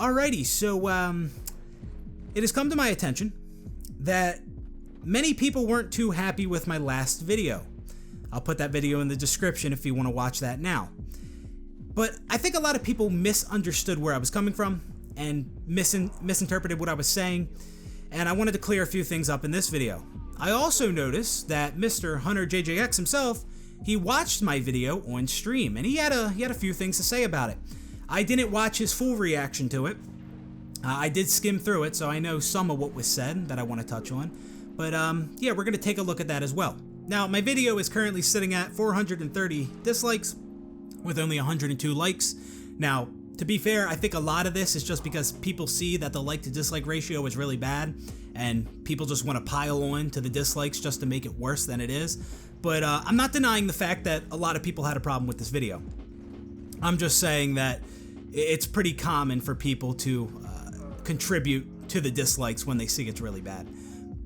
Alrighty, so it has come to my attention that many people weren't too happy with my last video. I'll put that video in the description if you want to watch that now. But I think a lot of people misunderstood where I was coming from and misinterpreted what I was saying, and I wanted to clear a few things up in this video. I also noticed that Mr. HunterJJX himself, he watched my video on stream, and he had a few things to say about it. I didn't watch his full reaction to it. I did skim through it, so I know some of what was said that I want to touch on. But yeah, we're going to take a look at that as well. Now, my video is currently sitting at 430 dislikes with only 102 likes. Now, to be fair, I think a lot of this is just because people see that the like to dislike ratio is really bad, and people just want to pile on to the dislikes just to make it worse than it is. But I'm not denying the fact that a lot of people had a problem with this video. I'm just saying that it's pretty common for people to contribute to the dislikes when they see it's really bad.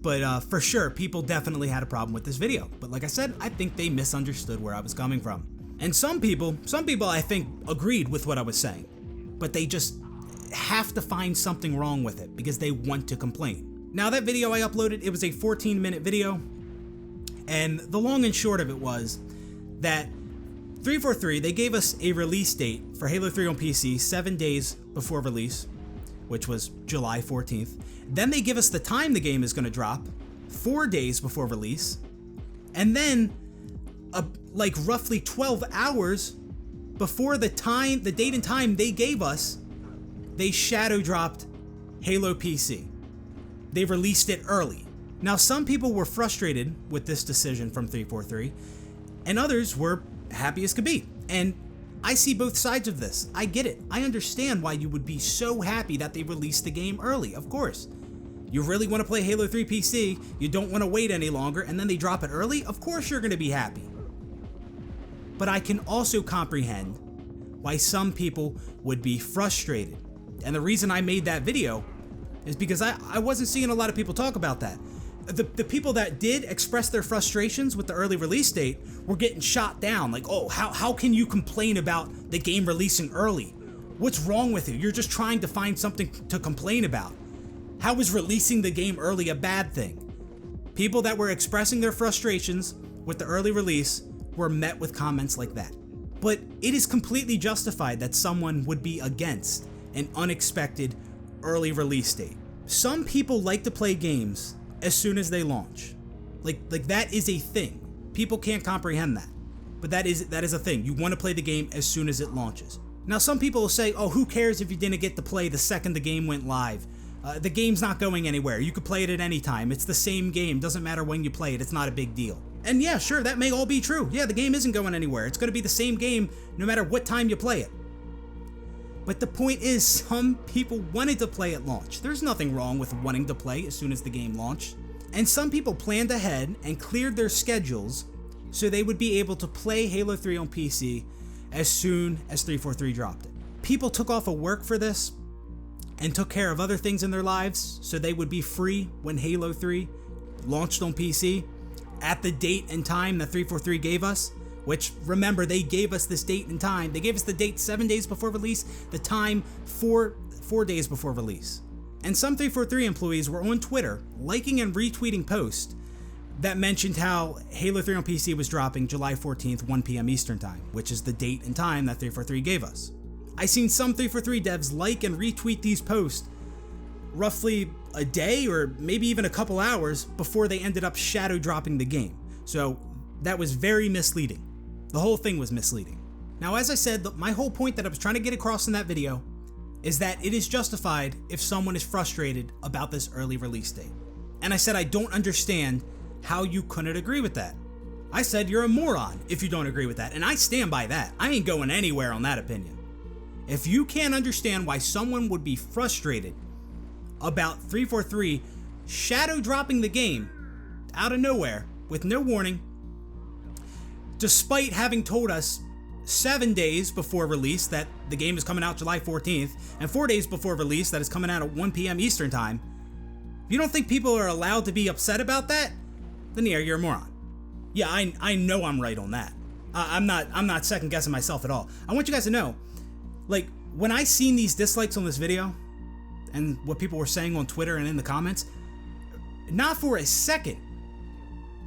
But for sure, people definitely had a problem with this video. But like I said, I think they misunderstood where I was coming from. And some people I think agreed with what I was saying, but they just have to find something wrong with it because they want to complain. Now, that video I uploaded, it was a 14-minute video, and the long and short of it was that 343, they gave us a release date for Halo 3 on PC 7 days before release, which was July 14th. Then they give us the time the game is going to drop 4 days before release, and then like roughly 12 hours before the date and time they gave us, they shadow dropped Halo PC. They released it early. Now, some people were frustrated with this decision from 343, and others were happy as could be. And I see both sides of this. I get it. I understand why you would be so happy that they released the game early, of course. You really want to play Halo 3 PC, you don't want to wait any longer, and then they drop it early? Of course you're going to be happy. But I can also comprehend why some people would be frustrated. And the reason I made that video is because I wasn't seeing a lot of people talk about that. The people that did express their frustrations with the early release date were getting shot down. Like, oh, how can you complain about the game releasing early? What's wrong with you? You're just trying to find something to complain about. How is releasing the game early a bad thing? People that were expressing their frustrations with the early release were met with comments like that. But it is completely justified that someone would be against an unexpected early release date. Some people like to play games as soon as they launch. Like that is a thing. People can't comprehend that. But that is a thing. You want to play the game as soon as it launches. Now, some people will say, oh, who cares if you didn't get to play the second the game went live? The game's not going anywhere. You could play it at any time. It's the same game. Doesn't matter when you play it. It's not a big deal. And yeah, sure, that may all be true. Yeah, the game isn't going anywhere. It's going to be the same game no matter what time you play it. But the point is, some people wanted to play at launch. There's nothing wrong with wanting to play as soon as the game launched. And some people planned ahead and cleared their schedules so they would be able to play Halo 3 on PC as soon as 343 dropped it. People took off of work for this and took care of other things in their lives so they would be free when Halo 3 launched on PC at the date and time that 343 gave us, which, remember, they gave us this date and time. They gave us the date 7 days before release, the time 4 days before release. And some 343 employees were on Twitter liking and retweeting posts that mentioned how Halo 3 on PC was dropping July 14th, 1 p.m. Eastern Time, which is the date and time that 343 gave us. I seen some 343 devs like and retweet these posts roughly a day or maybe even a couple hours before they ended up shadow dropping the game. So that was very misleading. The whole thing was misleading. Now, as I said, my whole point that I was trying to get across in that video is that it is justified if someone is frustrated about this early release date. And I said I don't understand how you couldn't agree with that. I said you're a moron if you don't agree with that, and I stand by that. I ain't going anywhere on that opinion. If you can't understand why someone would be frustrated about 343 shadow dropping the game out of nowhere with no warning, despite having told us 7 days before release that the game is coming out July 14th, and 4 days before release that it's coming out at 1 p.m. Eastern Time, if you don't think people are allowed to be upset about that, then yeah, you're a moron. Yeah, I know I'm right on that. I'm not second guessing myself at all. I want you guys to know, like, when I seen these dislikes on this video, and what people were saying on Twitter and in the comments, not for a second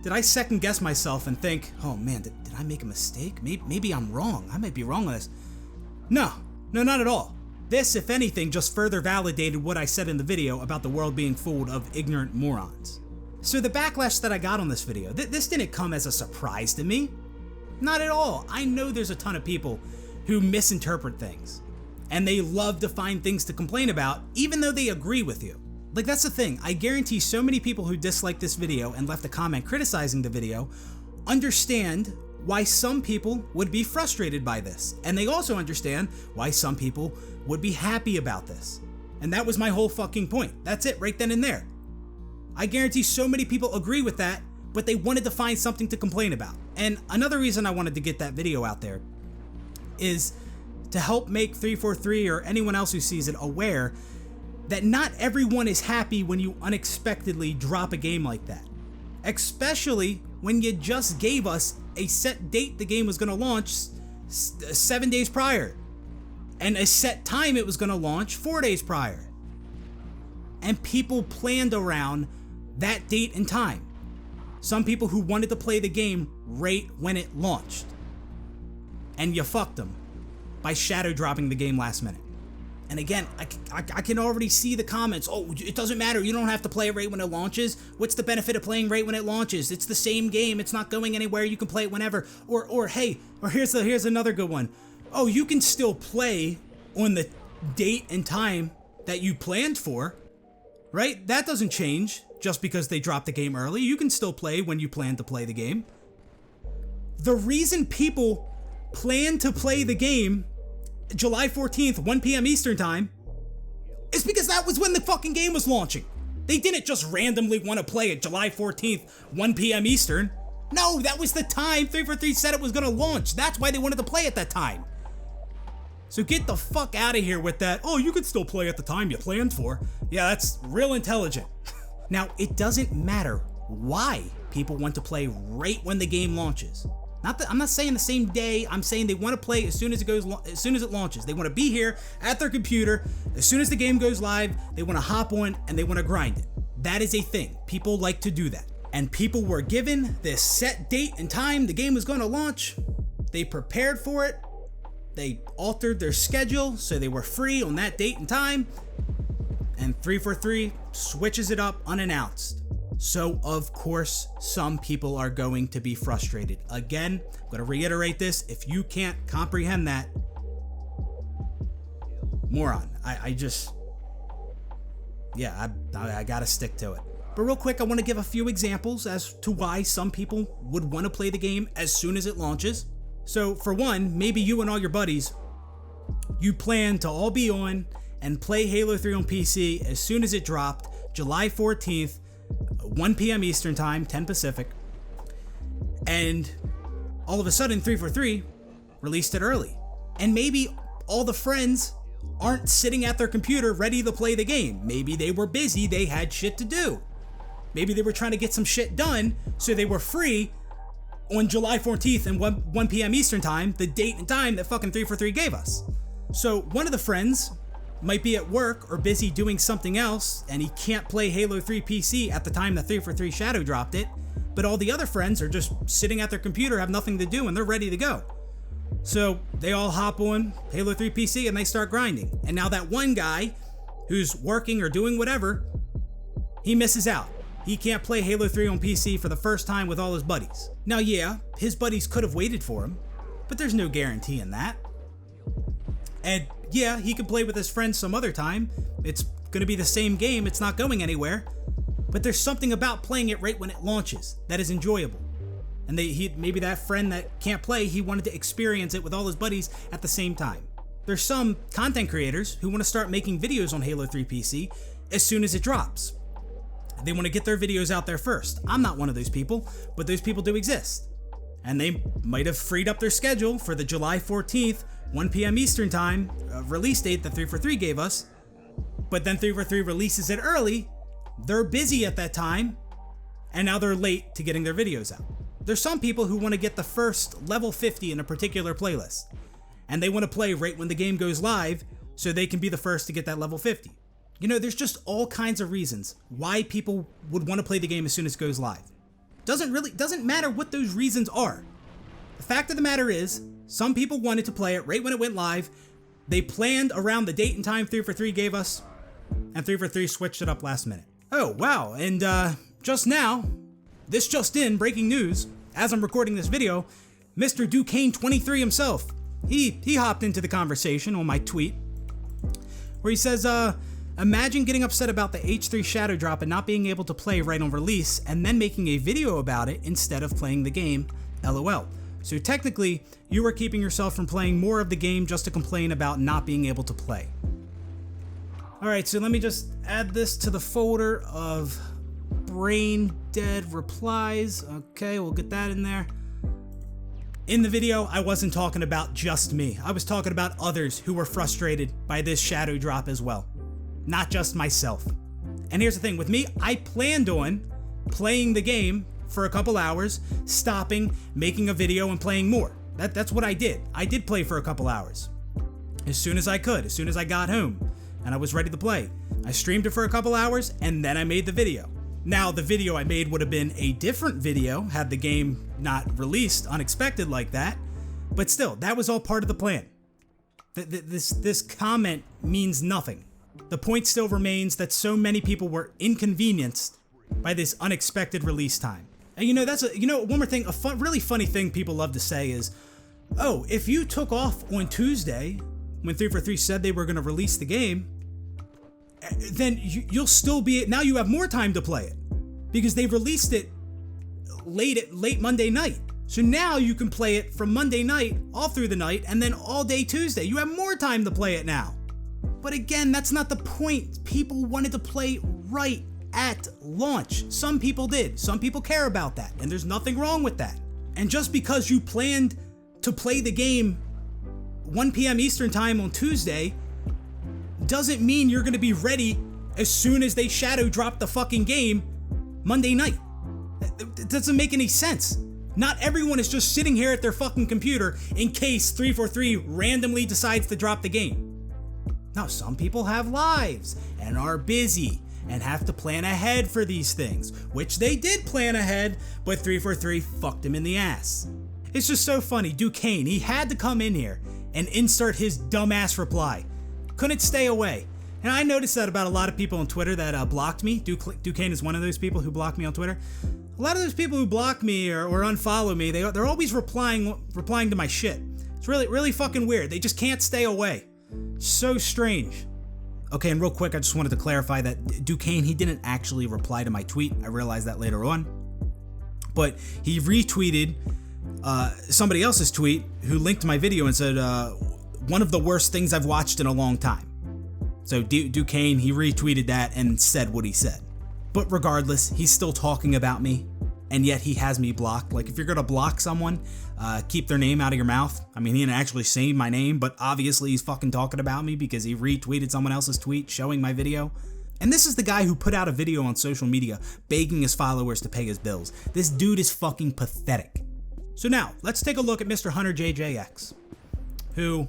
did I second guess myself and think, oh man, did I make a mistake? Maybe I'm wrong. I might be wrong on this. No, not at all. This, if anything, just further validated what I said in the video about the world being full of ignorant morons. So the backlash that I got on this video, this didn't come as a surprise to me. Not at all. I know there's a ton of people who misinterpret things, and they love to find things to complain about, even though they agree with you. Like, that's the thing. I guarantee so many people who disliked this video and left a comment criticizing the video understand why some people would be frustrated by this. And they also understand why some people would be happy about this. And that was my whole fucking point. That's it right then and there. I guarantee so many people agree with that, but they wanted to find something to complain about. And another reason I wanted to get that video out there is to help make 343 or anyone else who sees it aware that not everyone is happy when you unexpectedly drop a game like that. Especially when you just gave us a set date the game was going to launch 7 days prior, and a set time it was going to launch 4 days prior. And people planned around that date and time. Some people who wanted to play the game right when it launched. And you fucked them by shadow dropping the game last minute. And again, I can already see the comments. Oh, it doesn't matter. You don't have to play it right when it launches. What's the benefit of playing right when it launches? It's the same game. It's not going anywhere. You can play it whenever. Or here's another good one. Oh, you can still play on the date and time that you planned for, right? That doesn't change just because they dropped the game early. You can still play when you plan to play the game. The reason people plan to play the game July 14th, 1 p.m. Eastern time, is because that was when the fucking game was launching. They didn't just randomly want to play it July 14th, 1 p.m. Eastern. No, that was the time 343 said it was going to launch. That's why they wanted to play at that time. So get the fuck out of here with that, oh, you could still play at the time you planned for. Yeah, that's real intelligent. Now, it doesn't matter why people want to play right when the game launches. I'm not saying the same day. I'm saying they want to play as soon as it launches. They want to be here at their computer as soon as the game goes live. They want to hop on and they want to grind it. That is a thing. People like to do that. And people were given this set date and time the game was going to launch. They prepared for it. They altered their schedule so they were free on that date and time. And 343 switches it up unannounced. So, of course, some people are going to be frustrated. Again, I'm going to reiterate this. If you can't comprehend that, moron. I got to stick to it. But real quick, I want to give a few examples as to why some people would want to play the game as soon as it launches. So, for one, maybe you and all your buddies, you plan to all be on and play Halo 3 on PC as soon as it dropped, July 14th, 1 p.m. Eastern time, 10 Pacific, and all of a sudden 343 released it early. And maybe all the friends aren't sitting at their computer ready to play the game. Maybe they were busy, they had shit to do. Maybe they were trying to get some shit done, so they were free on July 14th and 1 p.m. Eastern time, the date and time that fucking 343 gave us. So one of the friends might be at work or busy doing something else, and he can't play Halo 3 PC at the time that 343 Shadow dropped it, but all the other friends are just sitting at their computer, have nothing to do, and they're ready to go. So they all hop on Halo 3 PC and they start grinding. And now that one guy who's working or doing whatever, he misses out. He can't play Halo 3 on PC for the first time with all his buddies. Now, yeah, his buddies could have waited for him, but there's no guarantee in that. And yeah, he can play with his friends some other time. It's going to be the same game. It's not going anywhere. But there's something about playing it right when it launches that is enjoyable. And maybe that friend that can't play, he wanted to experience it with all his buddies at the same time. There's some content creators who want to start making videos on Halo 3 PC as soon as it drops. They want to get their videos out there first. I'm not one of those people, but those people do exist. And they might have freed up their schedule for the July 14th, 1 p.m. Eastern time release date that 343 gave us, but then 343 releases it early. They're busy at that time, and now they're late to getting their videos out. There's some people who want to get the first level 50 in a particular playlist, and they want to play right when the game goes live so they can be the first to get that level 50. You know, there's just all kinds of reasons why people would want to play the game as soon as it goes live. Doesn't matter what those reasons are. The fact of the matter is, some people wanted to play it right when it went live. They planned around the date and time 343 gave us, and 343 switched it up last minute. Oh, wow, and just now, this just in, breaking news, as I'm recording this video, Mr. Duquesne23 himself, he hopped into the conversation on my tweet, where he says, imagine getting upset about the H3 Shadow Drop and not being able to play right on release, and then making a video about it instead of playing the game, LOL. So technically, you were keeping yourself from playing more of the game just to complain about not being able to play. Alright, so let me just add this to the folder of brain dead replies. Okay, we'll get that in there. In the video, I wasn't talking about just me. I was talking about others who were frustrated by this shadow drop as well. Not just myself. And here's the thing, with me, I planned on playing the game for a couple hours, stopping, making a video, and playing more. That's what I did. I did play for a couple hours. As soon as I could, as soon as I got home, and I was ready to play. I streamed it for a couple hours, and then I made the video. Now, the video I made would have been a different video had the game not released unexpected like that, but still, that was all part of the plan. This comment means nothing. The point still remains that so many people were inconvenienced by this unexpected release time. And you know, one more thing, really funny thing people love to say is, oh, if you took off on Tuesday, when 343 said they were going to release the game, then you'll still be, now you have more time to play it, because they released it late Monday night. So now you can play it from Monday night all through the night, and then all day Tuesday. You have more time to play it now. But again, that's not the point. People wanted to play right at launch. Some people did. Some people care about that, and there's nothing wrong with that. And just because you planned to play the game 1 p.m. Eastern time on Tuesday doesn't mean you're going to be ready as soon as they shadow drop the fucking game Monday night. It doesn't make any sense. Not everyone is just sitting here at their fucking computer in case 343 randomly decides to drop the game. Now, some people have lives and are busy and have to plan ahead for these things, which they did plan ahead, but 343 fucked him in the ass. It's just so funny. Duquesne, he had to come in here and insert his dumbass reply. Couldn't stay away. And I noticed that about a lot of people on Twitter that blocked me. Duquesne is one of those people who blocked me on Twitter. A lot of those people who block me or unfollow me, they're always replying to my shit. It's really fucking weird. They just can't stay away. So strange. Okay, and real quick, I just wanted to clarify that Duquesne, he didn't actually reply to my tweet. I realized that later on. But he retweeted somebody else's tweet who linked my video and said, one of the worst things I've watched in a long time. So Duquesne, he retweeted that and said what he said. But regardless, he's still talking about me, and yet he has me blocked. Like, if you're gonna block someone, keep their name out of your mouth. I mean, he didn't actually say my name, but obviously he's fucking talking about me because he retweeted someone else's tweet showing my video. And this is the guy who put out a video on social media begging his followers to pay his bills. This dude is fucking pathetic. So now, let's take a look at Mr. HunterJJX, who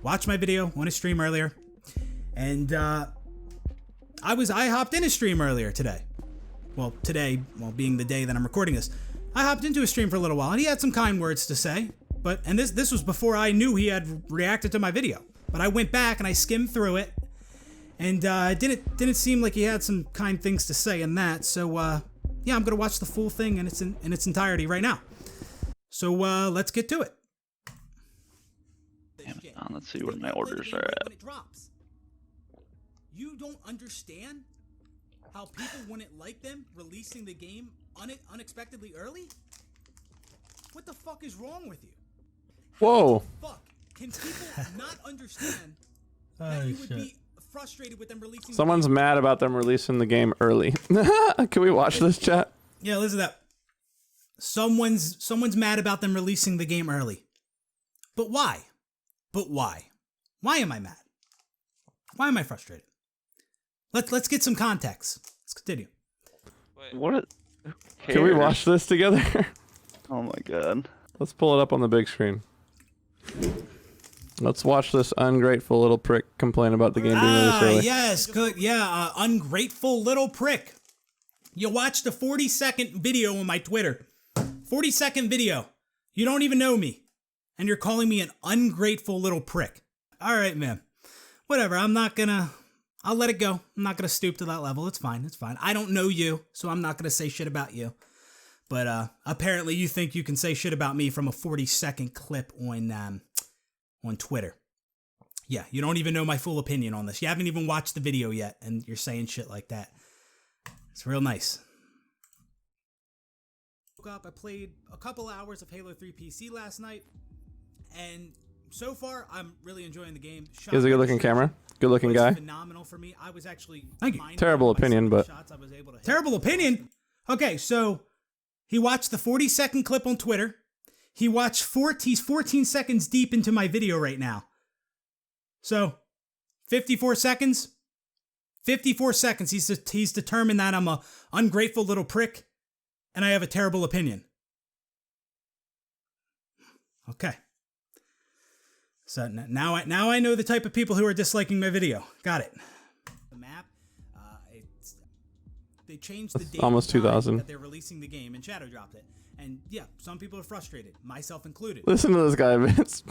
watched my video on his stream earlier, and I hopped in his stream earlier today. Well, today, being the day that I'm recording this, I hopped into his stream for a little while, and he had some kind words to say, and this was before I knew he had reacted to my video. But I went back and I skimmed through it, and it didn't seem like he had some kind things to say in that. So yeah, I'm gonna watch the full thing in its entirety right now. So let's get to it. Damn it, let's see where my orders are at. You don't understand how people wouldn't like them releasing the game unexpectedly early? What the fuck is wrong with you? Whoa. Fuck. Can people not understand that you would be frustrated with them releasing Someone's mad about them releasing the game early. Can we watch this, chat? Yeah, listen to that. Someone's mad about them releasing the game early. But why? Why am I mad? Why am I frustrated? Let's get some context. Let's continue. Wait, what? Can we watch this together? Oh my god. Let's pull it up on the big screen. Let's watch this ungrateful little prick complain about the game being released early. Yes, good. Yeah, ungrateful little prick. You watched a 40-second video on my Twitter. 40-second video. You don't even know me. And you're calling me an ungrateful little prick. All right, man. Whatever. I'll let it go. I'm not gonna stoop to that level. It's fine. It's fine. I don't know you, so I'm not gonna say shit about you. But apparently you think you can say shit about me from a 40-second clip on Twitter. Yeah, you don't even know my full opinion on this. You haven't even watched the video yet, and you're saying shit like that. It's real nice. Woke up, I played a couple hours of Halo 3 PC last night, and so far I'm really enjoying the game. He has a good-looking camera. Good-looking guy. Phenomenal for me. I was actually thank you. Terrible opinion, but terrible opinion. Okay, so he watched the 40-second clip on Twitter. He's 14 seconds deep into my video right now. So, 54 seconds. 54 seconds. He's determined that I'm a ungrateful little prick, and I have a terrible opinion. Okay. So now I know the type of people who are disliking my video. Got it. The map. They changed the date almost 2000 that they're releasing the game and shadow dropped it. And yeah, some people are frustrated, myself included. Listen to this guy, Vince.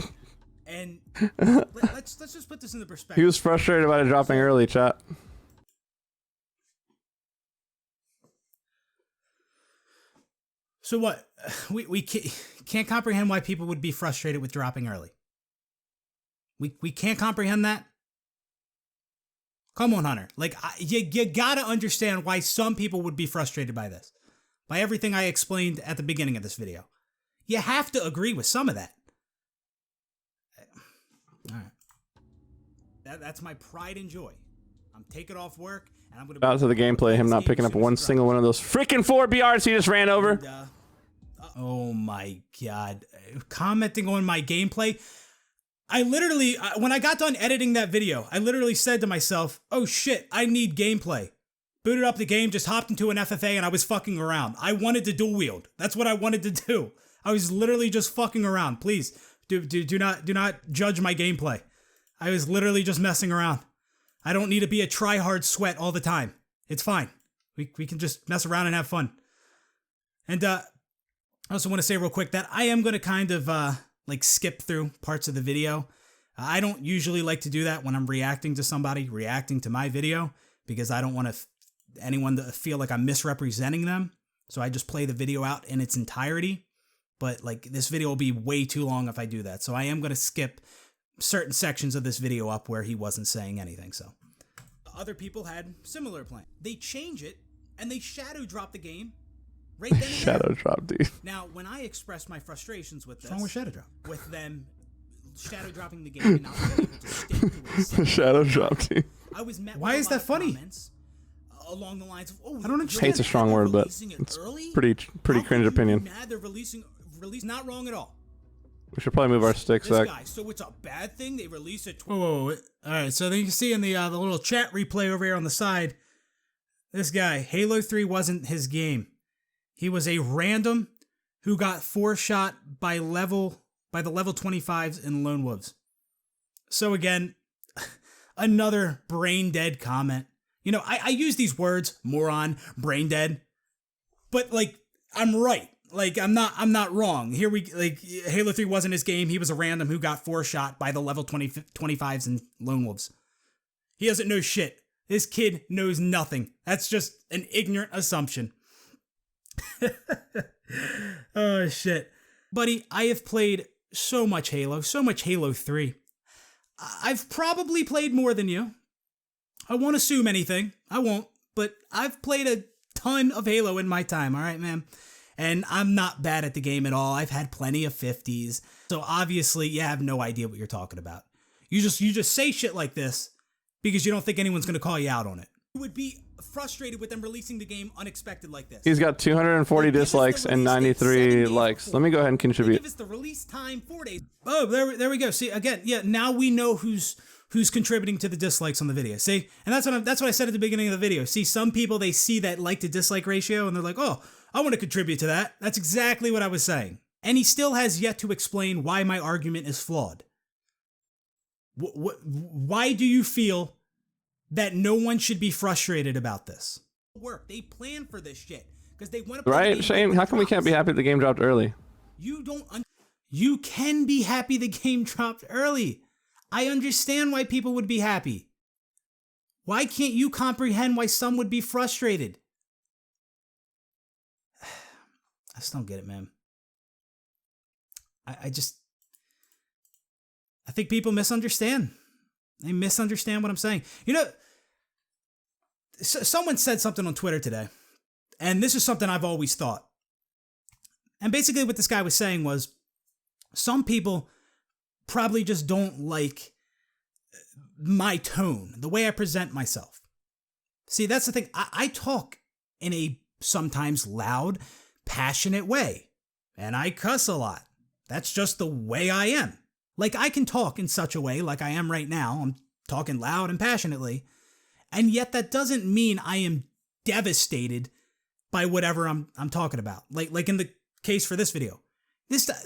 And let's just put this into perspective. He was frustrated about it dropping early, chat. So what? We can't comprehend why people would be frustrated with dropping early. We can't comprehend that. Come on, Hunter. Like, you gotta understand why some people would be frustrated by this. By everything I explained at the beginning of this video. You have to agree with some of that. All right. That's my pride and joy. I'm taking off work, and I'm gonna... Out to the gameplay, him not picking up one single one of those freaking 4 BRs he just ran over. And, oh my god. Commenting on my gameplay... I literally, when I got done editing that video, I literally said to myself, oh shit, I need gameplay. Booted up the game, just hopped into an FFA, and I was fucking around. I wanted to dual wield. That's what I wanted to do. I was literally just fucking around. Please, do not judge my gameplay. I was literally just messing around. I don't need to be a try-hard sweat all the time. It's fine. We can just mess around and have fun. And I also want to say real quick that I am going to kind of... like skip through parts of the video. I don't usually like to do that when I'm reacting to somebody, reacting to my video, because I don't want anyone to feel like I'm misrepresenting them. So I just play the video out in its entirety. But like this video will be way too long if I do that. So I am going to skip certain sections of this video up where he wasn't saying anything. So other people had similar plans. They change it and they shadow drop the game. Right then and shadow drop, dude. Now, when I expressed my frustrations with this, what's wrong with shadow drop? With them shadow dropping the game and not being able to stick to it. Shadow drop, dude. I was met. Why is that funny? Along the lines of, oh, I don't understand. Hate's a strong word, but it's pretty cringe opinion. Mad they're release not wrong at all. We should probably move our sticks back. So it's a bad thing they release it. Whoa. All right, so then you can see in the little chat replay over here on the side, this guy, Halo 3 wasn't his game. He was a random who got 4-shot by the level 25s in Lone Wolves. So again, another brain dead comment. You know, I use these words, moron, brain dead, but like I'm right. Like I'm not wrong. Here Halo 3 wasn't his game. He was a random who got 4-shot by the level 25s in Lone Wolves. He doesn't know shit. This kid knows nothing. That's just an ignorant assumption. Oh shit. Buddy, I have played so much Halo 3. I've probably played more than you. I won't assume anything. I won't, but I've played a ton of Halo in my time, alright, man? And I'm not bad at the game at all. I've had plenty of 50s. So obviously you have no idea what you're talking about. You just say shit like this because you don't think anyone's gonna call you out on it. You would be frustrated with them releasing the game unexpected like this. He's got 240 dislikes and 93 likes. Let me go ahead and contribute. Give us the release time 4 days. Oh, there we go. See, again, yeah, now we know who's contributing to the dislikes on the video. See, and that's what I said at the beginning of the video. See, some people, they see that like to dislike ratio and they're like, oh, I want to contribute to that. That's exactly what I was saying. And he still has yet to explain why my argument is flawed. Why do you feel that no one should be frustrated about this? Work. They plan for this shit because they want to. Right, Shane? How come we can't be happy the game dropped early? You can be happy the game dropped early. I understand why people would be happy. Why can't you comprehend why some would be frustrated? I just don't get it, man. I think people misunderstand. They misunderstand what I'm saying. You know, someone said something on Twitter today, and this is something I've always thought. And basically what this guy was saying was, some people probably just don't like my tone, the way I present myself. See, that's the thing. I talk in a sometimes loud, passionate way, and I cuss a lot. That's just the way I am. Like, I can talk in such a way like I am right now. I'm talking loud and passionately, and yet that doesn't mean I am devastated by whatever I'm talking about. Like in the case for this video.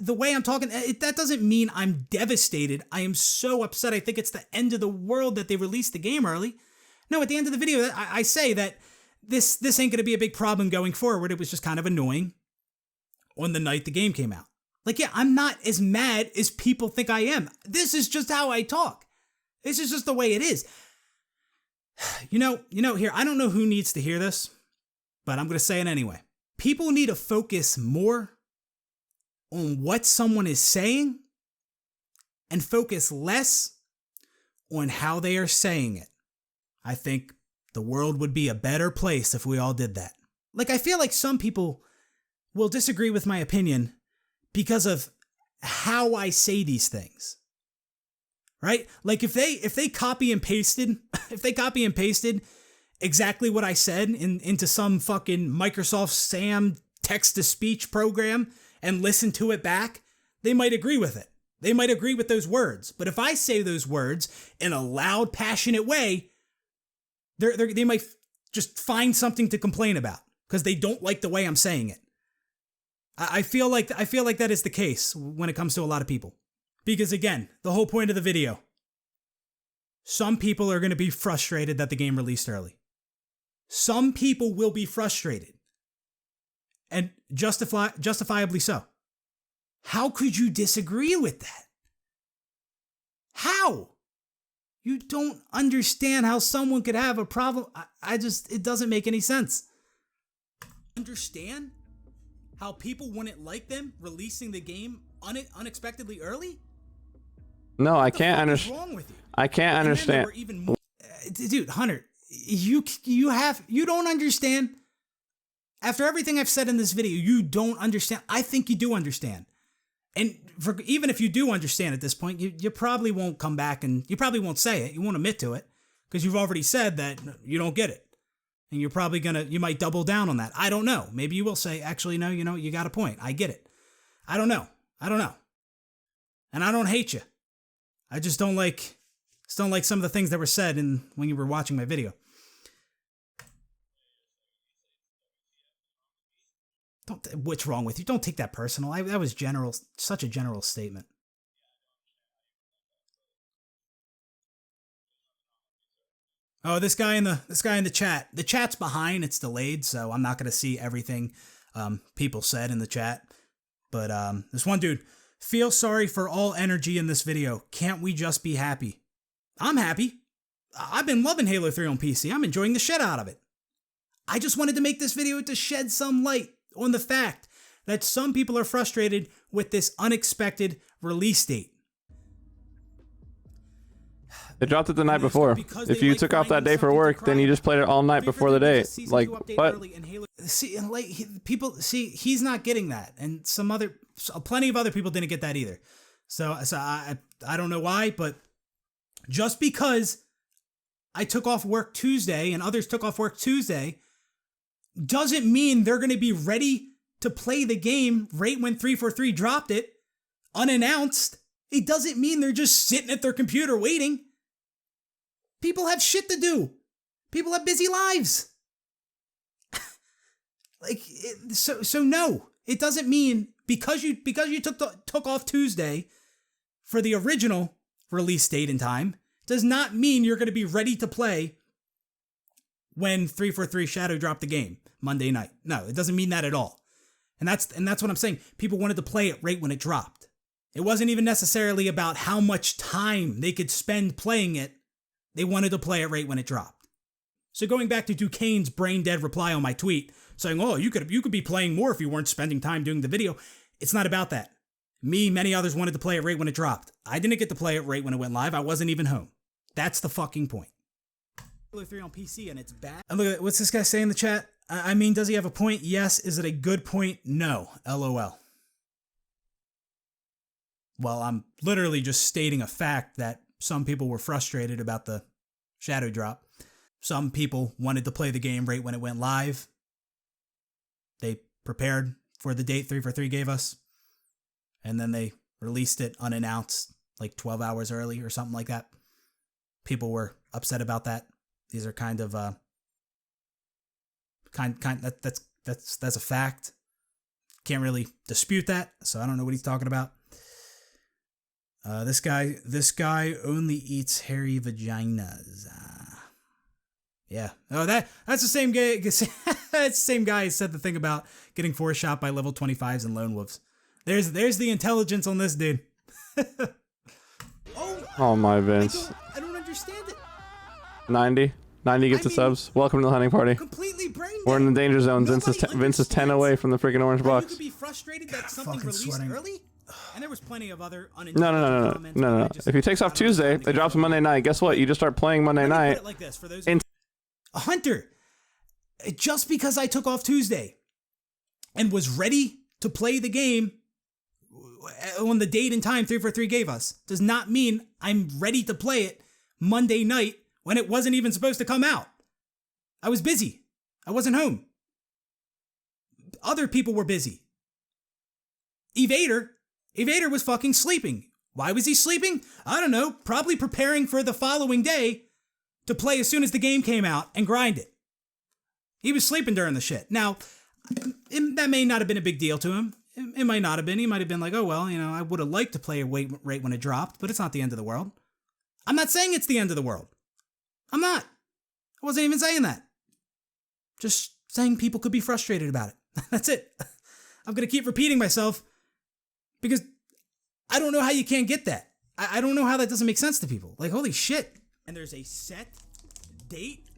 The way I'm talking, that doesn't mean I'm devastated. I am so upset. I think it's the end of the world that they released the game early. No, at the end of the video, I say that this ain't going to be a big problem going forward. It was just kind of annoying on the night the game came out. Like, yeah, I'm not as mad as people think I am. This is just how I talk. This is just the way it is. You know, here, I don't know who needs to hear this, but I'm going to say it anyway. People need to focus more on what someone is saying and focus less on how they are saying it. I think the world would be a better place if we all did that. Like, I feel like some people will disagree with my opinion because of how I say these things. Right? Like, if they copy and pasted, exactly what I said into some fucking Microsoft Sam text-to-speech program and listen to it back, they might agree with it. They might agree with those words. But if I say those words in a loud, passionate way, they might just find something to complain about because they don't like the way I'm saying it. I feel like that is the case when it comes to a lot of people. Because again, the whole point of the video, some people are going to be frustrated that the game released early. Some people will be frustrated. And justifiably so. How could you disagree with that? How? You don't understand how someone could have a problem. It doesn't make any sense. Understand how people wouldn't like them releasing the game unexpectedly early? No, I can't understand. What's wrong with you? I can't understand. Even more, dude, Hunter, you don't understand. After everything I've said in this video, you don't understand. I think you do understand. And even if you do understand at this point, you probably won't come back and you probably won't say it. You won't admit to it because you've already said that you don't get it. And you're probably you might double down on that. I don't know. Maybe you will say, actually, no, you got a point. I get it. I don't know. And I don't hate you. I just don't like some of the things that were said when you were watching my video. What's wrong with you? Don't take that personal. That was general, such a general statement. Oh, this guy in the chat. The chat's behind. It's delayed, so I'm not gonna see everything people said in the chat. But this one dude, feel sorry for all energy in this video. Can't we just be happy? I'm happy. I've been loving Halo 3 on PC. I'm enjoying the shit out of it. I just wanted to make this video to shed some light on the fact that some people are frustrated with this unexpected release date. They dropped it the night before. If you took off that day for work, then you just played it all night before the date. Like, what? See, like, people see he's not getting that, and plenty of other people didn't get that either. So I don't know why, but just because I took off work Tuesday and others took off work Tuesday doesn't mean they're going to be ready to play the game right when 343 dropped it, unannounced. It doesn't mean they're just sitting at their computer waiting. People have shit to do. People have busy lives. So no, it doesn't mean because you took off Tuesday for the original release date and time does not mean you're going to be ready to play when 343 Shadow dropped the game Monday night. No, it doesn't mean that at all. And that's what I'm saying. People wanted to play it right when it dropped. It wasn't even necessarily about how much time they could spend playing it. They wanted to play it right when it dropped. So going back to Duquesne's brain dead reply on my tweet saying, "Oh, you could be playing more if you weren't spending time doing the video." It's not about that. Me, many others wanted to play it right when it dropped. I didn't get to play it right when it went live. I wasn't even home. That's the fucking point. Halo 3 on PC and it's bad. And look at what's this guy saying in the chat? I mean, does he have a point? Yes. Is it a good point? No. LOL. Well, I'm literally just stating a fact that some people were frustrated about the Shadow drop. Some people wanted to play the game right when it went live. They prepared for the date 343 gave us. And then they released it unannounced, like 12 hours early or something like that. People were upset about that. These are kind of that's a fact. Can't really dispute that, so I don't know what he's talking about. This guy only eats hairy vaginas. Yeah. Oh, that's the same guy. That's the same guy who said the thing about getting force shot by level 25s and lone wolves. There's the intelligence on this dude. Oh my Vince. I don't understand it. 90 gets the subs. Welcome to the hunting party. Completely brain dead. We're in the danger zone. Vince is 10 away from the freaking orange box. You could be frustrated that something released early, and there was plenty of other No. If he takes off Tuesday, it drops on Monday night. Guess what? You just start playing Monday night. Put it like this, for those a Hunter, just because I took off Tuesday and was ready to play the game on the date and time 343 gave us does not mean I'm ready to play it Monday night when it wasn't even supposed to come out. I was busy. I wasn't home. Other people were busy. Evader was fucking sleeping. Why was he sleeping? I don't know. Probably preparing for the following day to play as soon as the game came out and grind it. He was sleeping during the shit. Now, that may not have been a big deal to him. It might not have been. He might have been like, oh, well, I would have liked to play it right when it dropped, but it's not the end of the world. I'm not saying it's the end of the world. I'm not. I wasn't even saying that. Just saying people could be frustrated about it. That's it. I'm going to keep repeating myself because I don't know how you can't get that. I don't know how that doesn't make sense to people. Like, holy shit. And there's a set date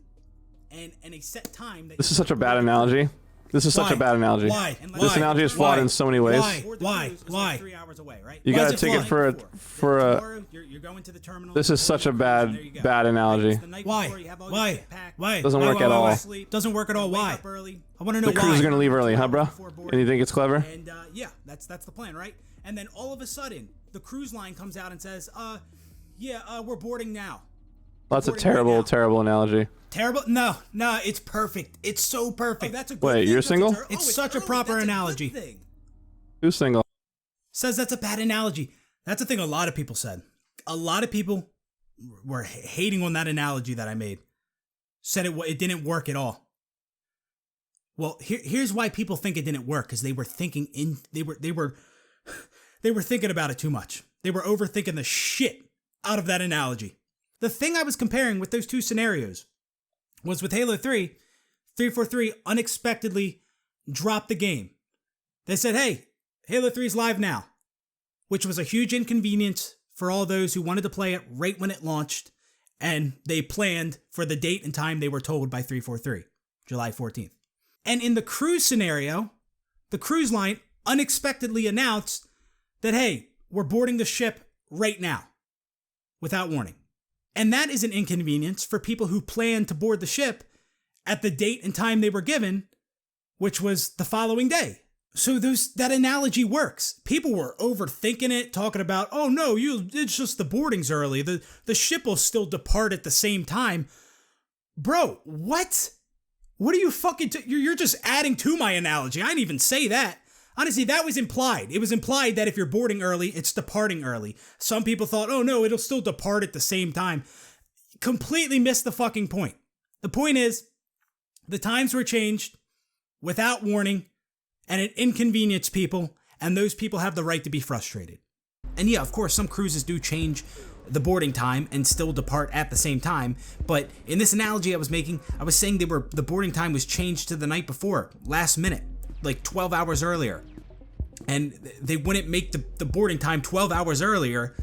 and a set time. This is such a bad analogy. This is such a bad analogy. Why? This analogy is flawed in so many ways. Why? 3 hours away, right? You got a ticket for a. You're going to the terminal. This is such a bad analogy. Why? Doesn't work at all. Doesn't work at all. Why? I want to know why. The crew's gonna leave early, huh, bro? And you think it's clever? And yeah, that's the plan, right? And then all of a sudden, the cruise line comes out and says, we're boarding now. That's a terrible analogy. Terrible? No, it's perfect. It's so perfect. That's a good Wait, thing. you're single? It's such a proper analogy. Who's single? Says that's a bad analogy. That's the thing a lot of people said. A lot of people were hating on that analogy that I made. Said it didn't work at all. Well, here's why people think it didn't work, because they were thinking they were thinking about it too much. They were overthinking the shit out of that analogy. The thing I was comparing with those two scenarios was with Halo 3, 343 unexpectedly dropped the game. They said, hey, Halo 3 is live now, which was a huge inconvenience for all those who wanted to play it right when it launched, and they planned for the date and time they were told by 343, July 14th. And in the cruise scenario, the cruise line unexpectedly announced that, hey, we're boarding the ship right now, without warning. And that is an inconvenience for people who plan to board the ship at the date and time they were given, which was the following day. So that analogy works. People were overthinking it, talking about, oh no, it's just the boarding's early. The ship will still depart at the same time. Bro, what? What are you fucking... You're just adding to my analogy. I didn't even say that. Honestly, that was implied. It was implied that if you're boarding early, it's departing early. Some people thought, oh no, it'll still depart at the same time. Completely missed the fucking point. The point is, the times were changed without warning, and it inconvenienced people, and those people have the right to be frustrated. And yeah, of course, some cruises do change the boarding time and still depart at the same time. But in this analogy I was making, I was saying the boarding time was changed to the night before, last minute, like 12 hours earlier. And they wouldn't make the boarding time 12 hours earlier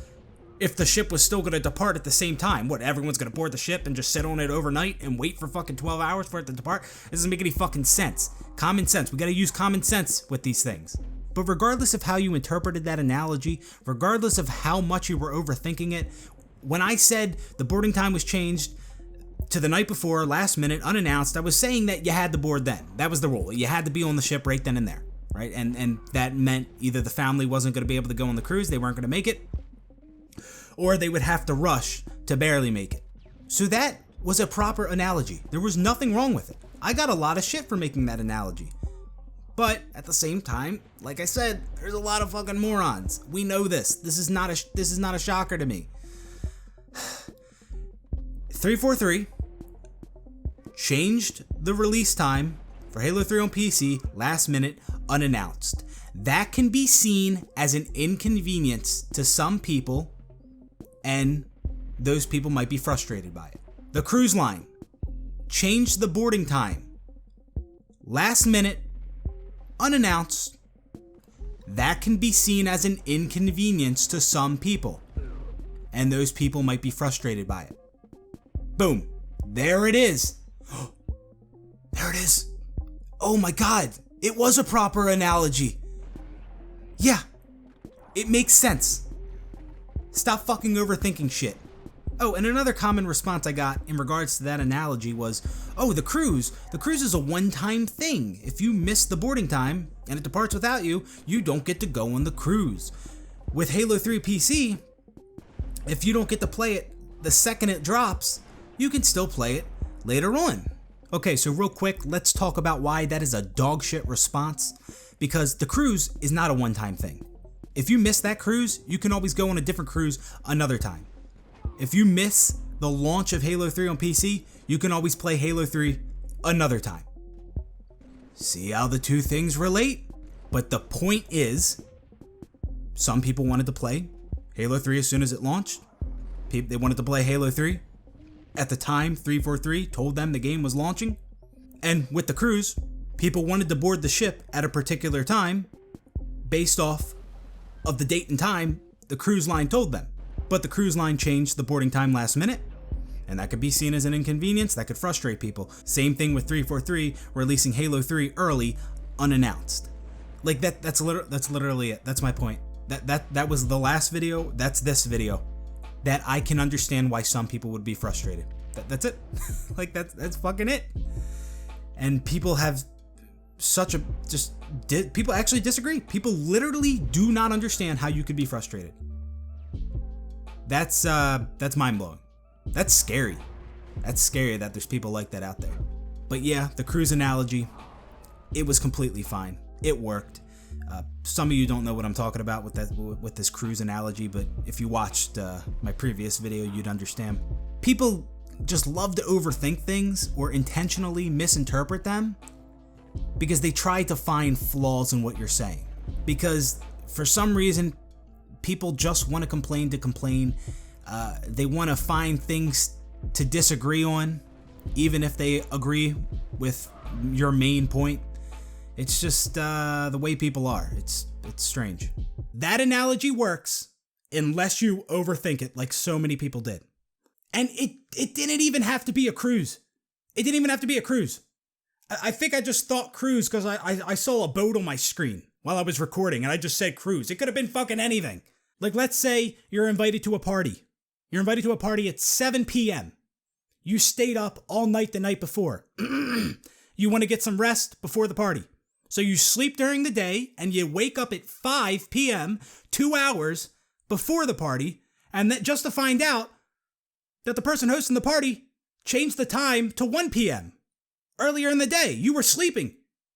if the ship was still going to depart at the same time. What, everyone's going to board the ship and just sit on it overnight and wait for fucking 12 hours for it to depart? It doesn't make any fucking sense. Common sense. We got to use common sense with these things. But regardless of how you interpreted that analogy, regardless of how much you were overthinking it, when I said the boarding time was changed to the night before, last minute, unannounced, I was saying that you had to board then. That was the rule. You had to be on the ship right then and there, right? And that meant either the family wasn't going to be able to go on the cruise, they weren't going to make it, or they would have to rush to barely make it. So that was a proper analogy. There was nothing wrong with it. I got a lot of shit for making that analogy. But at the same time, like I said, there's a lot of fucking morons. We know this. This is not a shocker to me. 343 changed the release time for Halo 3 on PC last minute, unannounced. That can be seen as an inconvenience to some people, and those people might be frustrated by it. The cruise line changed the boarding time last minute, unannounced. That can be seen as an inconvenience to some people, and those people might be frustrated by it. Boom. There it is. There it is. Oh my god. It was a proper analogy. Yeah. It makes sense. Stop fucking overthinking shit. Oh, and another common response I got in regards to that analogy was, oh, the cruise is a one-time thing. If you miss the boarding time and it departs without you, you don't get to go on the cruise. With Halo 3 PC, if you don't get to play it the second it drops, you can still play it later on. Okay, so real quick, let's talk about why that is a dog shit response, because the cruise is not a one-time thing. If you miss that cruise, you can always go on a different cruise another time. If you miss the launch of Halo 3 on PC, you can always play Halo 3 another time. See how the two things relate? But the point is, some people wanted to play Halo 3 as soon as it launched. They wanted to play Halo 3 at the time 343 told them the game was launching. And with the cruise, people wanted to board the ship at a particular time based off of the date and time the cruise line told them. But the cruise line changed the boarding time last minute, and that could be seen as an inconvenience. That could frustrate people. Same thing with 343 releasing Halo 3 early, unannounced. Like that's literally it. That's my point. That was the last video. That's this video. That I can understand why some people would be frustrated. That's it. Like that's fucking it. And people have people actually disagree. People literally do not understand how you could be frustrated. That's mind-blowing. That's scary. That's scary that there's people like that out there. But yeah, the cruise analogy, it was completely fine. It worked. Some of you don't know what I'm talking about with this cruise analogy, but if you watched my previous video, you'd understand. People just love to overthink things or intentionally misinterpret them because they try to find flaws in what you're saying. Because for some reason, people just want to complain to complain. They want to find things to disagree on, even if they agree with your main point. It's just the way people are. It's strange. That analogy works unless you overthink it like so many people did. And it didn't even have to be a cruise. It didn't even have to be a cruise. I think I just thought cruise because I saw a boat on my screen while I was recording and I just said cruise. It could have been fucking anything. Like, let's say you're invited to a party. You're invited to a party at 7 p.m. You stayed up all night the night before. You want to get some rest before the party. So you sleep during the day and you wake up at 5 p.m., 2 hours before the party, and that just to find out that the person hosting the party changed the time to 1 p.m. Earlier in the day. You were sleeping.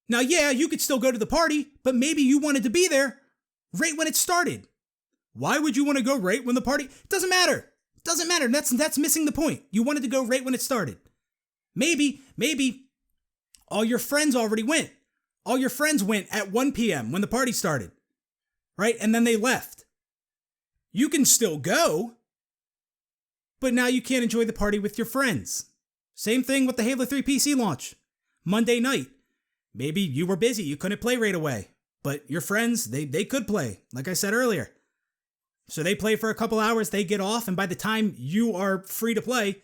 Now, yeah, you could still go to the party, but maybe you wanted to be there right when it started. Why would you want to go right when the party? Doesn't matter. Doesn't matter. That's missing the point. You wanted to go right when it started. Maybe all your friends already went. All your friends went at 1 p.m. when the party started, right? And then they left. You can still go, but now you can't enjoy the party with your friends. Same thing with the Halo 3 PC launch. Monday night. Maybe you were busy, you couldn't play right away. But your friends, they could play, like I said earlier. So they play for a couple hours, they get off, and by the time you are free to play,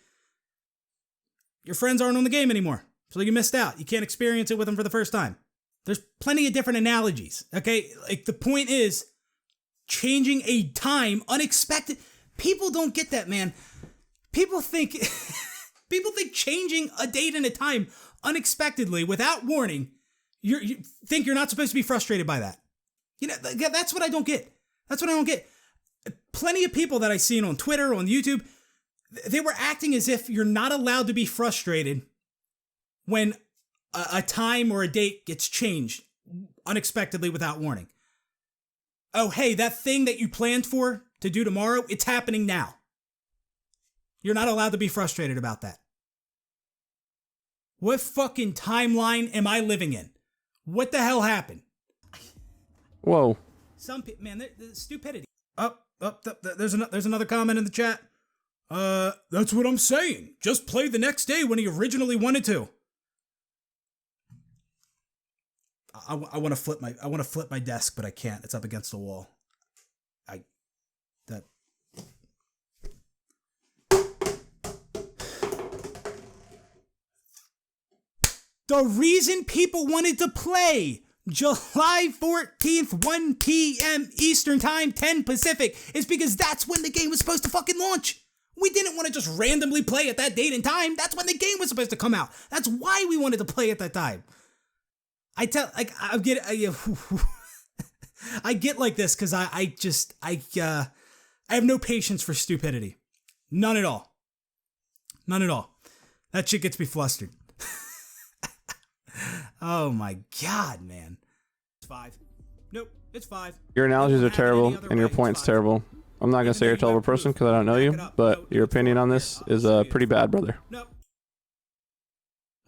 your friends aren't on the game anymore. So you missed out. You can't experience it with them for the first time. There's plenty of different analogies, okay? Like, the point is, changing a time unexpected. People don't get that, man. People think changing a date and a time unexpectedly without warning, you think you're not supposed to be frustrated by that. You know, that's what I don't get. That's what I don't get. Plenty of people that I've seen on Twitter, on YouTube, they were acting as if you're not allowed to be frustrated when a time or a date gets changed unexpectedly without warning. Oh, hey, that thing that you planned for to do tomorrow, it's happening now. You're not allowed to be frustrated about that. What fucking timeline am I living in? What the hell happened? Whoa. Some people, man, the stupidity. There's another comment in the chat. That's what I'm saying. Just play the next day when he originally wanted to. I want to flip my desk, but I can't. It's up against the wall. The reason people wanted to play July 14th, 1 p.m. Eastern Time, 10 Pacific, is because that's when the game was supposed to fucking launch. We didn't want to just randomly play at that date and time. That's when the game was supposed to come out. That's why we wanted to play at that time. I get like this because I have no patience for stupidity. None at all. None at all. That shit gets me flustered. Oh my God, man. It's 5. Nope, it's 5. Your analogies are terrible, and your point's terrible. I'm not going to say you're a terrible person because I don't know you, but your opinion on this is pretty bad, brother. Nope.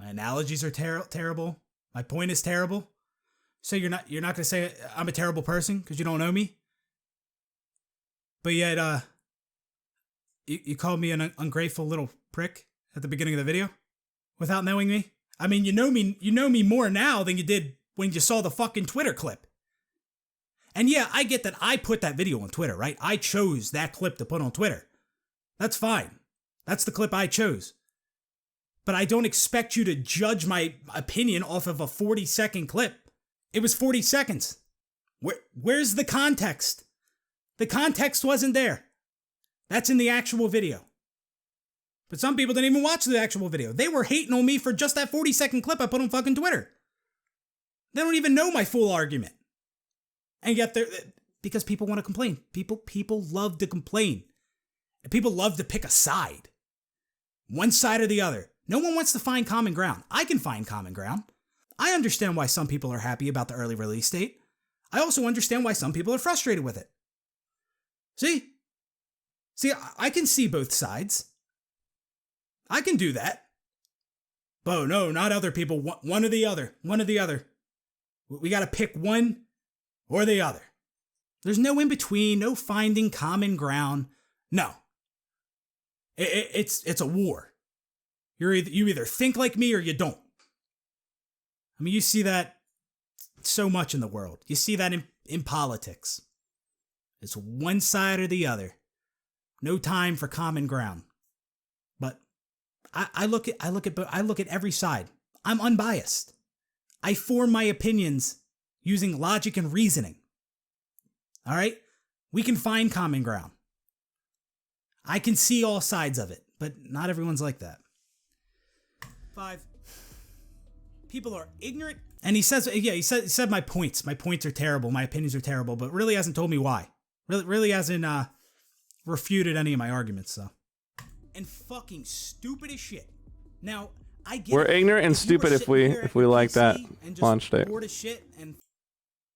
My analogies are terrible. My point is terrible. So you're not going to say I'm a terrible person because you don't know me? But yet, you called me an ungrateful little prick at the beginning of the video without knowing me? I mean, you know me more now than you did when you saw the fucking Twitter clip. And yeah, I get that I put that video on Twitter, right? I chose that clip to put on Twitter. That's fine. That's the clip I chose. But I don't expect you to judge my opinion off of a 40-second clip. It was 40 seconds. Where's the context? The context wasn't there. That's in the actual video. But some people didn't even watch the actual video. They were hating on me for just that 40-second clip I put on fucking Twitter. They don't even know my full argument. And yet because people want to complain. People love to complain. And people love to pick a side. One side or the other. No one wants to find common ground. I can find common ground. I understand why some people are happy about the early release date. I also understand why some people are frustrated with it. See, I can see both sides. I can do that. Oh, no, not other people. One or the other. One or the other. We got to pick one or the other. There's no in between, no finding common ground. No. It's a war. You either think like me or you don't. I mean, you see that so much in the world. You see that in politics. It's one side or the other. No time for common ground. But I look at every side. I'm unbiased. I form my opinions using logic and reasoning. All right? We can find common ground. I can see all sides of it, but not everyone's like that. 5. People are ignorant. And he said my points. My points are terrible. My opinions are terrible, but really hasn't told me why. Really hasn't refuted any of my arguments, so. And fucking stupid as shit. Now, I get We're ignorant and stupid if we like that launch date.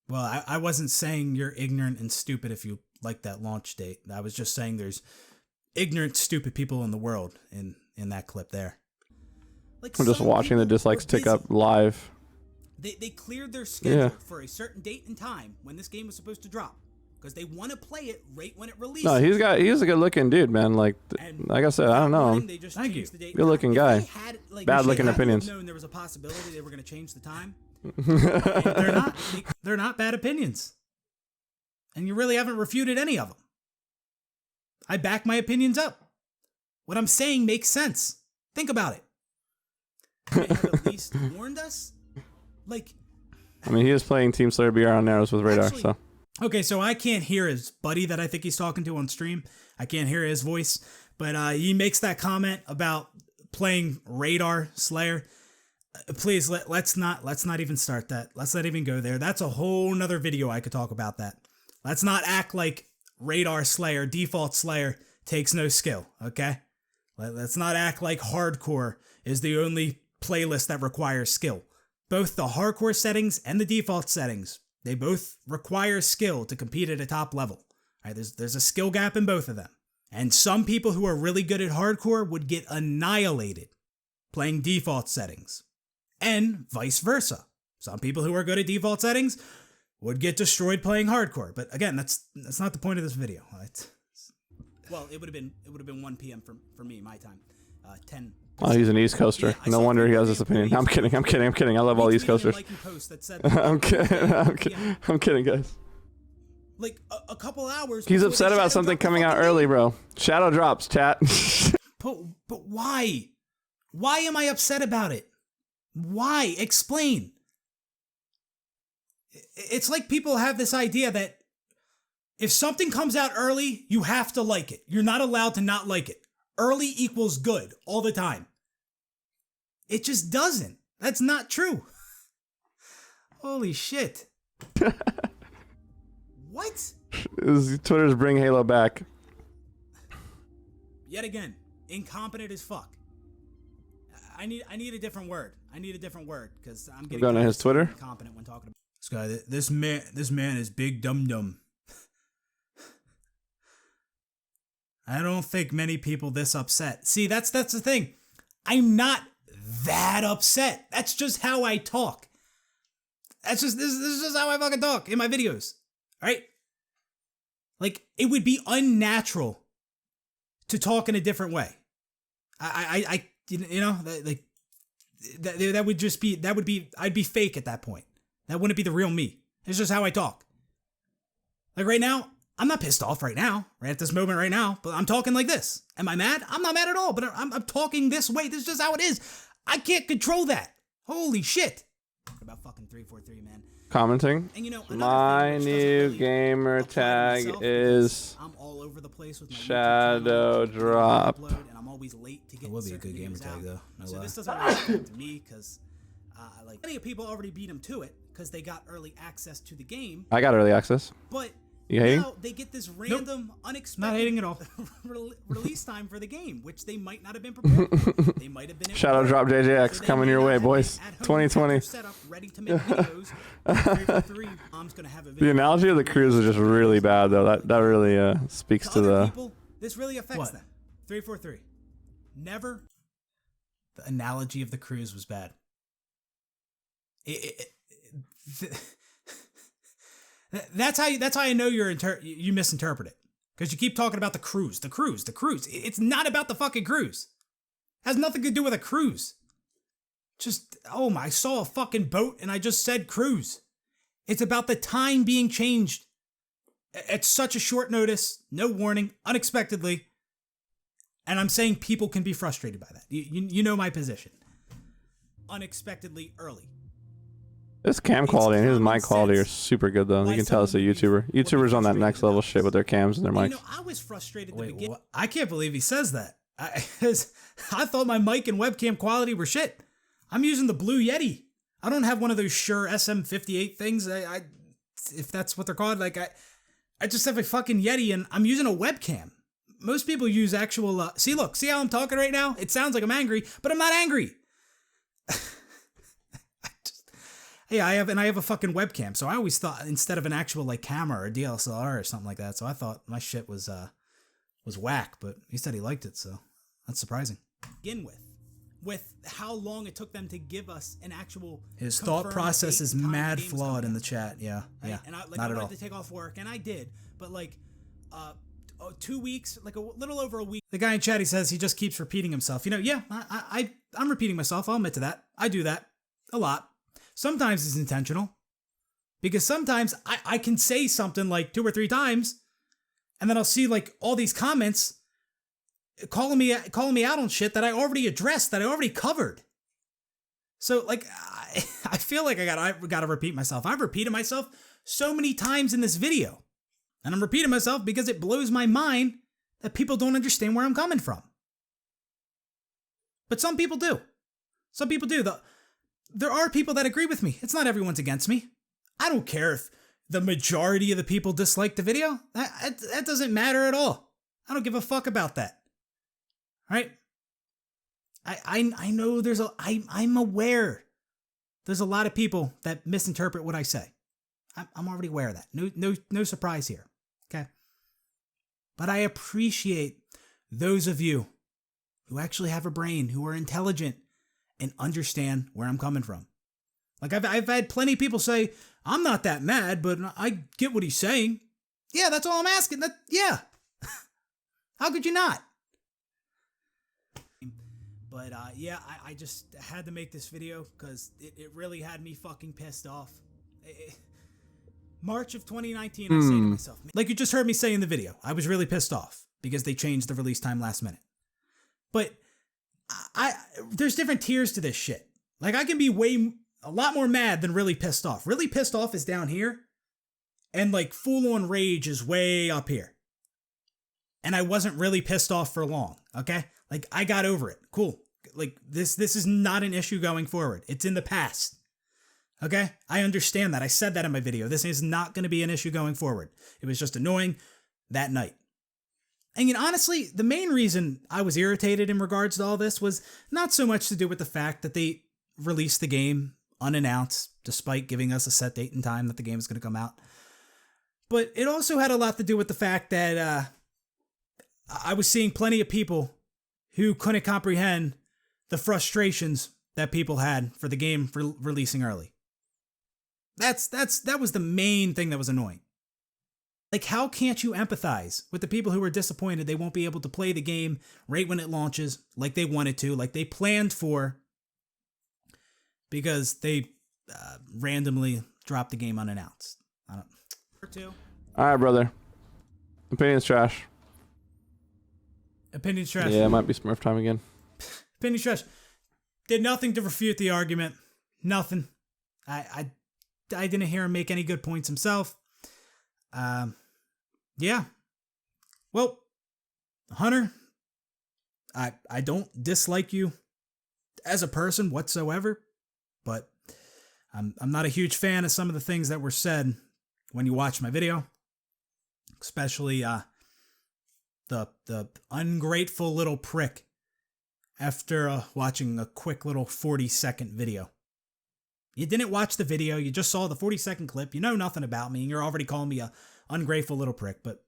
Well, I wasn't saying you're ignorant and stupid if you like that launch date. I was just saying there's ignorant, stupid people in the world in that clip there. Like, I'm just watching the dislikes tick up live. They cleared their schedule for a certain date and time when this game was supposed to drop. because they want to play it right when it releases. No, he's a good looking dude, man. Like I said, I don't know him. Thank you. Good looking guy. Bad looking opinions. Known there was a possibility they were going to change the time. They're not. They're not bad opinions, and you really haven't refuted any of them. I back my opinions up. What I'm saying makes sense. Think about it. They have at least warned us. Like, I mean, he is playing Team Slayer BR on Narrows with Radar, actually, so. Okay, so I can't hear his buddy that I think he's talking to on stream. I can't hear his voice, but he makes that comment about playing Radar Slayer. Please let's not even start that. Let's not even go there. That's a whole nother video I could talk about that. Let's not act like Radar Slayer, Default Slayer takes no skill, okay? Let's not act like hardcore is the only playlist that requires skill. Both the hardcore settings and the default settings, they both require skill to compete at a top level. All right, there's a skill gap in both of them. And some people who are really good at hardcore would get annihilated playing default settings. And vice versa. Some people who are good at default settings would get destroyed playing hardcore. But again, that's not the point of this video. Well, it would have been 1 p.m. for me, my time. 10. Oh, he's an East Coaster. Yeah, no wonder he has this opinion. I'm kidding. I love all East Coasters. I'm kidding, guys. Like a couple hours. He's upset about something coming out early, bro. Shadow drops, chat. But why? Why am I upset about it? Why? Explain. It's like people have this idea that if something comes out early, you have to like it. You're not allowed to not like it. Early equals good all the time. It just doesn't. That's not true. Holy shit. What? Twitter's bring Halo back. Yet again, incompetent as fuck. I need a different word. I need a different word because I'm getting going to his Twitter. Incompetent when talking about this guy. This man is big dum. I don't think many people this upset. See, that's the thing. I'm not that upset. That's just how I talk. This is just how I fucking talk in my videos. All right? Like, it would be unnatural to talk in a different way. That would just be, I'd be fake at that point. That wouldn't be the real me. It's just how I talk. Like right now, I'm not pissed off right now, right at this moment right now, but I'm talking like this. Am I mad? I'm not mad at all, but I'm talking this way. This is just how it is. I can't control that. Holy shit. What about fucking 343, man? Commenting. And, you know, my new gamer tag is I'm all over the place with my Shadow Drop. And I'm always late to get. It would be a good gamer tag though. No so this doesn't really affect me because like many people already beat him to it because they got early access to the game. I got early access. But you hating? now they get this random, unexpected not hating at all. release time for the game, which they might not have been prepared for. They might have been Shadow Drop JJX coming your way, boys. 2020. Ready to make videos. 343, Mom's gonna have a video. The analogy of the cruise is just really bad, though. That really speaks to the. People, this really affects them. 343. Never. The analogy of the cruise was bad. That's how I know you misinterpret it, because you keep talking about the cruise. It's not about the fucking cruise. It has nothing to do with a cruise. Just I saw a fucking boat and I just said cruise. It's about the time being changed at such a short notice, no warning, unexpectedly. And I'm saying people can be frustrated by that. You know my position. Unexpectedly early. His cam quality and his mic quality are super good, though. You can tell it's a YouTuber. YouTubers on that next level shit with their cams and their mics. You know, I was frustrated at the beginning. I can't believe he says that. I thought my mic and webcam quality were shit. I'm using the Blue Yeti. I don't have one of those Shure SM58 things. If that's what they're called. Like I just have a fucking Yeti and I'm using a webcam. Most people use actual. See how I'm talking right now? It sounds like I'm angry, but I'm not angry. I have a fucking webcam, so I always thought instead of an actual like camera or DSLR or something like that. So I thought my shit was whack, but he said he liked it, so that's surprising. Begin with, with how long it took them to give us an actual. His thought process is mad flawed in the chat. Yeah, right? Yeah, and I wanted to take off work, and I did, but like, 2 weeks, like a little over a week. The guy in chat, he says he just keeps repeating himself. You know, yeah, I'm repeating myself. I'll admit to that. I do that a lot. Sometimes it's intentional, because sometimes I can say something like 2 or 3 times, and then I'll see like all these comments calling me out on shit that I already addressed, that I already covered. So like, I feel like I gotta repeat myself. I've repeated myself so many times in this video, and I'm repeating myself because it blows my mind that people don't understand where I'm coming from. But some people do. Some people do. There are people that agree with me. It's not everyone's against me. I don't care if the majority of the people dislike the video. That doesn't matter at all. I don't give a fuck about that. Right? I know I'm aware there's a lot of people that misinterpret what I say. I'm already aware of that. No surprise here. Okay? But I appreciate those of you who actually have a brain, who are intelligent and understand where I'm coming from. Like I've had plenty of people say, I'm not that mad, but I get what he's saying. Yeah, that's all I'm asking. Yeah. How could you not? But yeah, I just had to make this video because it really had me fucking pissed off. March of 2019, I say to myself, like you just heard me say in the video, I was really pissed off because they changed the release time last minute. But there's different tiers to this shit. Like I can be a lot more mad than really pissed off. Really pissed off is down here, and like full on rage is way up here. And I wasn't really pissed off for long, okay? Like I got over it. Cool. Like this is not an issue going forward. It's in the past. Okay? I understand that. I said that in my video. This is not going to be an issue going forward. It was just annoying that night. And you know, honestly, the main reason I was irritated in regards to all this was not so much to do with the fact that they released the game unannounced, despite giving us a set date and time that the game is going to come out. But it also had a lot to do with the fact that I was seeing plenty of people who couldn't comprehend the frustrations that people had for the game for releasing early. That was the main thing that was annoying. Like, how can't you empathize with the people who are disappointed they won't be able to play the game right when it launches, like they wanted to, like they planned for, because they randomly dropped the game unannounced? I don't. All right, brother. Opinion's trash. Opinion's trash. Yeah, it might be Smurf time again. Opinion's trash. Did nothing to refute the argument. Nothing. I didn't hear him make any good points himself. Yeah. Well, Hunter, I don't dislike you as a person whatsoever, but I'm not a huge fan of some of the things that were said when you watch my video, especially the ungrateful little prick after watching a quick little 40-second video. You didn't watch the video, you just saw the 40-second clip, you know nothing about me, and you're already calling me a ungrateful little prick, but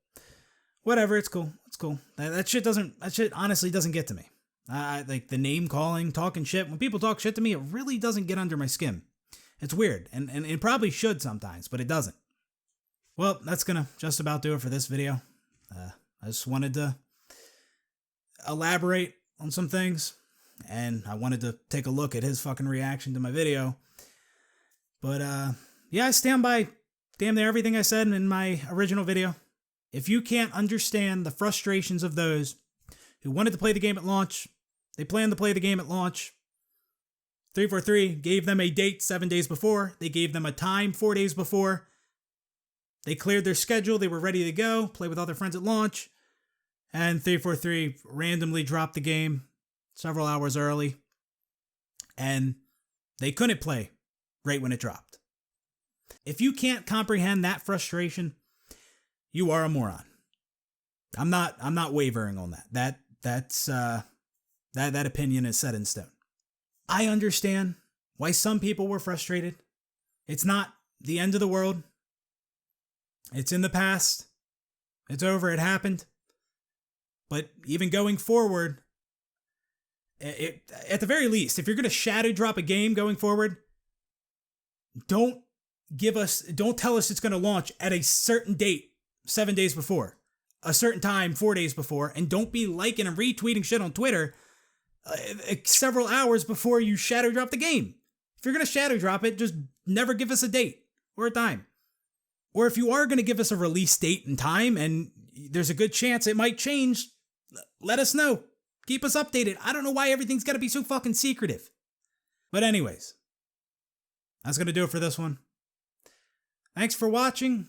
whatever, it's cool. It's cool. That shit honestly doesn't get to me. Like the name calling, talking shit. When people talk shit to me, it really doesn't get under my skin. It's weird, and it probably should sometimes, but it doesn't. Well, that's gonna just about do it for this video. I just wanted to elaborate on some things, and I wanted to take a look at his fucking reaction to my video. But yeah, I stand by damn near everything I said in my original video. If you can't understand the frustrations of those who wanted to play the game at launch, they planned to play the game at launch. 343 gave them a date 7 days before. They gave them a time 4 days before. They cleared their schedule. They were ready to go, play with other friends at launch. And 343 randomly dropped the game several hours early. And they couldn't play right when it dropped. If you can't comprehend that frustration, you are a moron. I'm not wavering on that. That opinion is set in stone. I understand why some people were frustrated. It's not the end of the world. It's in the past. It's over. It happened. But even going forward, At the very least, if you're going to shadow drop a game going forward, don't tell us it's going to launch at a certain date 7 days before, a certain time 4 days before, and don't be liking and retweeting shit on Twitter several hours before you shadow drop the game. If you're going to shadow drop it, just never give us a date or a time. Or if you are going to give us a release date and time, and there's a good chance it might change, let us know. Keep us updated. I don't know why everything's got to be so fucking secretive. But anyways, that's going to do it for this one. Thanks for watching,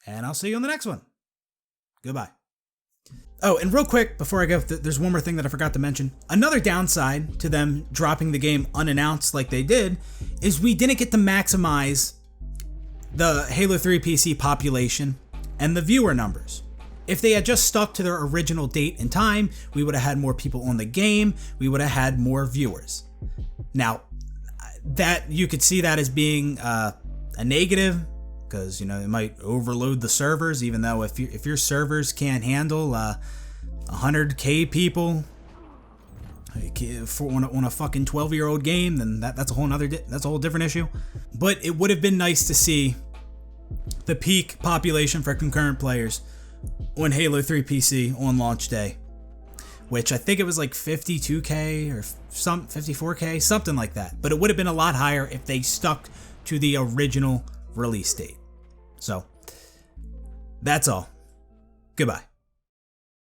and I'll see you on the next one. Goodbye. Oh, and real quick, before I go, there's one more thing that I forgot to mention. Another downside to them dropping the game unannounced like they did is we didn't get to maximize the Halo 3 PC population and the viewer numbers. If they had just stuck to their original date and time, we would have had more people on the game, we would have had more viewers. Now, that you could see that as being a negative, because it might overload the servers, even though if your servers can't handle 100k people on a fucking 12-year-old game, then that's a whole different issue. But it would have been nice to see the peak population for concurrent players on Halo 3 PC on launch day, which I think it was like 52k or 54k, something like that. But it would have been a lot higher if they stuck to the original release date. So that's all. Goodbye.